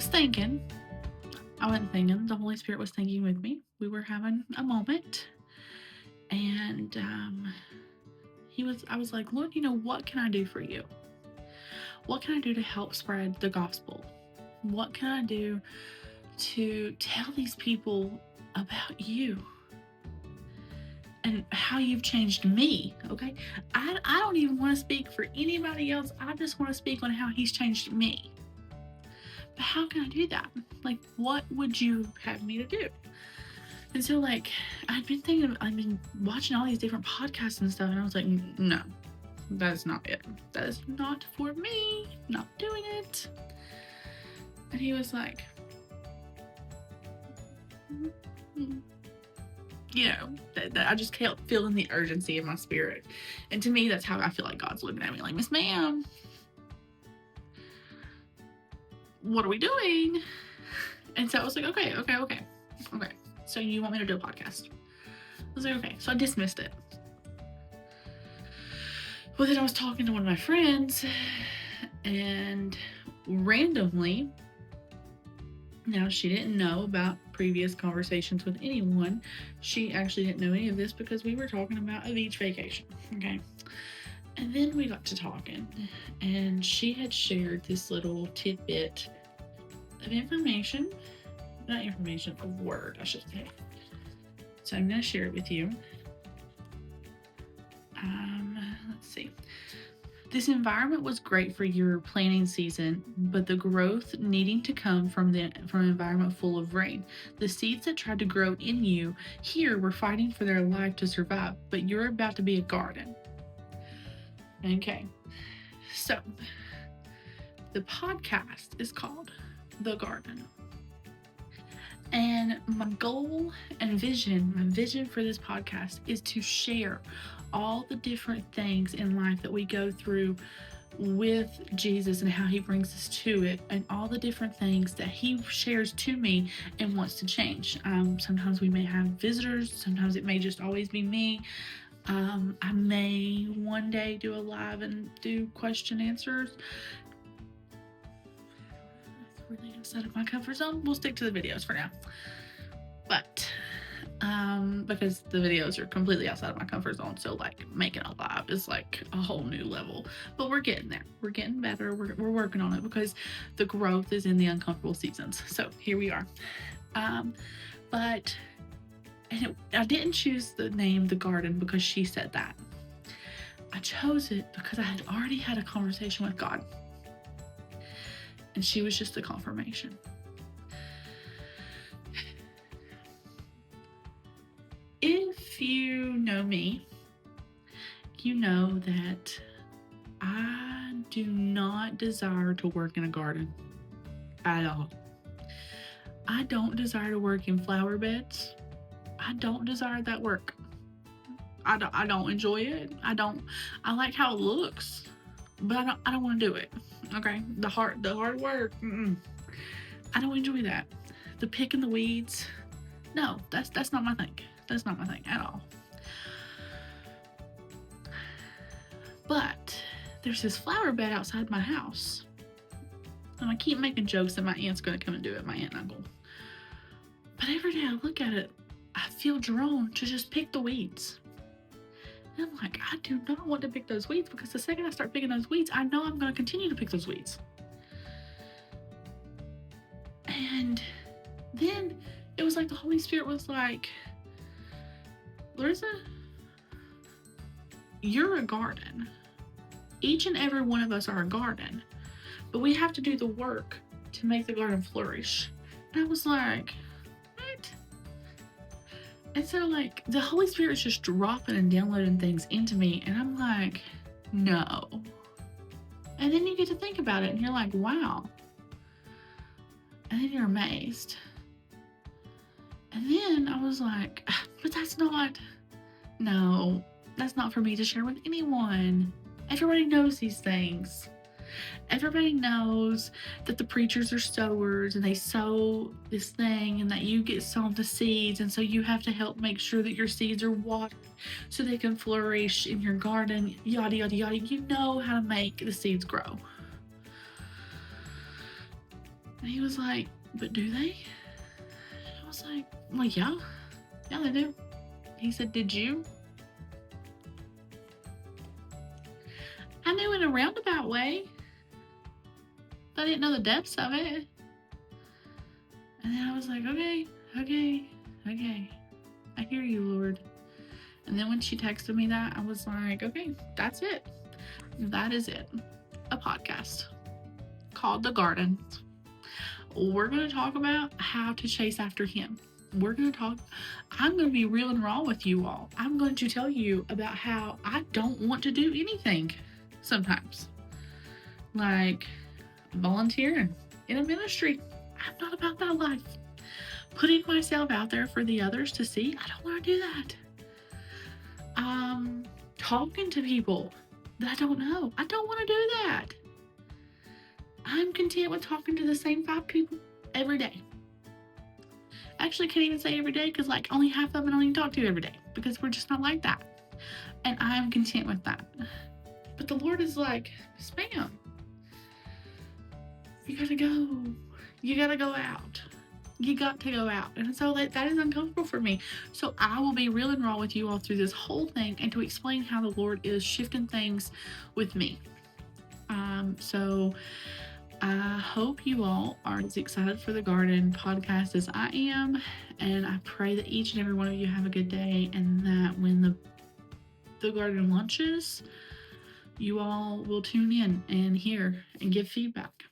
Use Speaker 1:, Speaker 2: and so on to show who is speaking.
Speaker 1: was thinking, I wasn't thinking, the Holy Spirit was thinking with me. We were having a moment, and I was like, Lord, what can I do for you? What can I do to help spread the gospel? What can I do to tell these people about you and how you've changed me? Okay. I don't even want to speak for anybody else. I just want to speak on how he's changed me. But how can I do that? Like, what would you have me to do? And so, like, I've been watching all these different podcasts and stuff, and I was like, no, that is not it. That is not for me. Not doing it. And he was like, that I just kept feeling the urgency in my spirit. And to me, that's how I feel like God's looking at me, like, Miss Ma'am, what are we doing? And so I was like, okay. So you want me to do a podcast? I was like, okay. So I dismissed it. Well, then I was talking to one of my friends, and randomly, now she didn't know about previous conversations with anyone. She actually didn't know any of this because we were talking about a beach vacation. Okay. And then we got to talking, and she had shared this little tidbit of information. Not information, a word, I should say. So I'm going to share it with you. Let's see. This environment was great for your planting season, but the growth needing to come from an environment full of rain. The seeds that tried to grow in you here were fighting for their life to survive, but you're about to be a garden. Okay. So, the podcast is called The Garden. And my goal and my vision for this podcast is to share all the different things in life that we go through with Jesus and how he brings us to it, and all the different things that he shares to me and wants to change. Sometimes we may have visitors, sometimes it may just always be me. I may one day do a live and do question answers. Really outside of my comfort zone. We'll stick to the videos for now. But because the videos are completely outside of my comfort zone, so like making a live is like a whole new level. But we're getting there. We're getting better. We're working on it because the growth is in the uncomfortable seasons. So here we are. I didn't choose the name The Garden because she said that. I chose it because I had already had a conversation with God. And she was just a confirmation. If you know me, you know that I do not desire to work in a garden at all. I don't desire to work in flower beds. I don't desire that work. I don't enjoy it. I like how it looks, but I don't want to do it. Okay, the hard work. I don't enjoy that. The picking the weeds. No, that's not my thing. That's not my thing at all. But there's this flower bed outside my house, and I keep making jokes that my aunt's gonna come and do it. My aunt and uncle. But every day I look at it, I feel drawn to just pick the weeds. And I'm like, I do not want to pick those weeds, because the second I start picking those weeds, I know I'm going to continue to pick those weeds. And then it was like the Holy Spirit was like, Larissa, you're a garden. Each and every one of us are a garden, but we have to do the work to make the garden flourish. And I was like, what? And so, like, the Holy Spirit's just dropping and downloading things into me, and I'm like, no. And then you get to think about it, and you're like, wow. And then you're amazed. And then I was like, but that's not for me to share with anyone. Everybody knows these things. Everybody knows that the preachers are sowers, and they sow this thing, and that you get sown the seeds, and so you have to help make sure that your seeds are watered so they can flourish in your garden, yada yada yada. You know how to make the seeds grow. And he was like, but do they? I was like, well, yeah. Yeah, they do. He said, did you? I knew in a roundabout way, but I didn't know the depths of it. And then I was like, okay. I hear you, Lord. And then when she texted me that, I was like, okay, that's it. That is it. A podcast called The Garden. We're going to talk about how to chase after him. I'm going to be real and raw with you all. I'm going to tell you about how I don't want to do anything sometimes. Like volunteering in a ministry. I'm not about that life. Putting myself out there for the others to see, I don't want to do that. Talking to people that I don't know, I don't want to do that. I'm content with talking to the same 5 people every day. Actually, can't even say every day because like only half of them I don't even talk to every day because we're just not like that. And I'm content with that. But the Lord is like, Spam, you gotta go. You gotta go out. You got to go out. And so that is uncomfortable for me. So I will be real and raw with you all through this whole thing and to explain how the Lord is shifting things with me. So I hope you all are as excited for the Garden podcast as I am. And I pray that each and every one of you have a good day and that when the Garden launches, you all will tune in and hear and give feedback.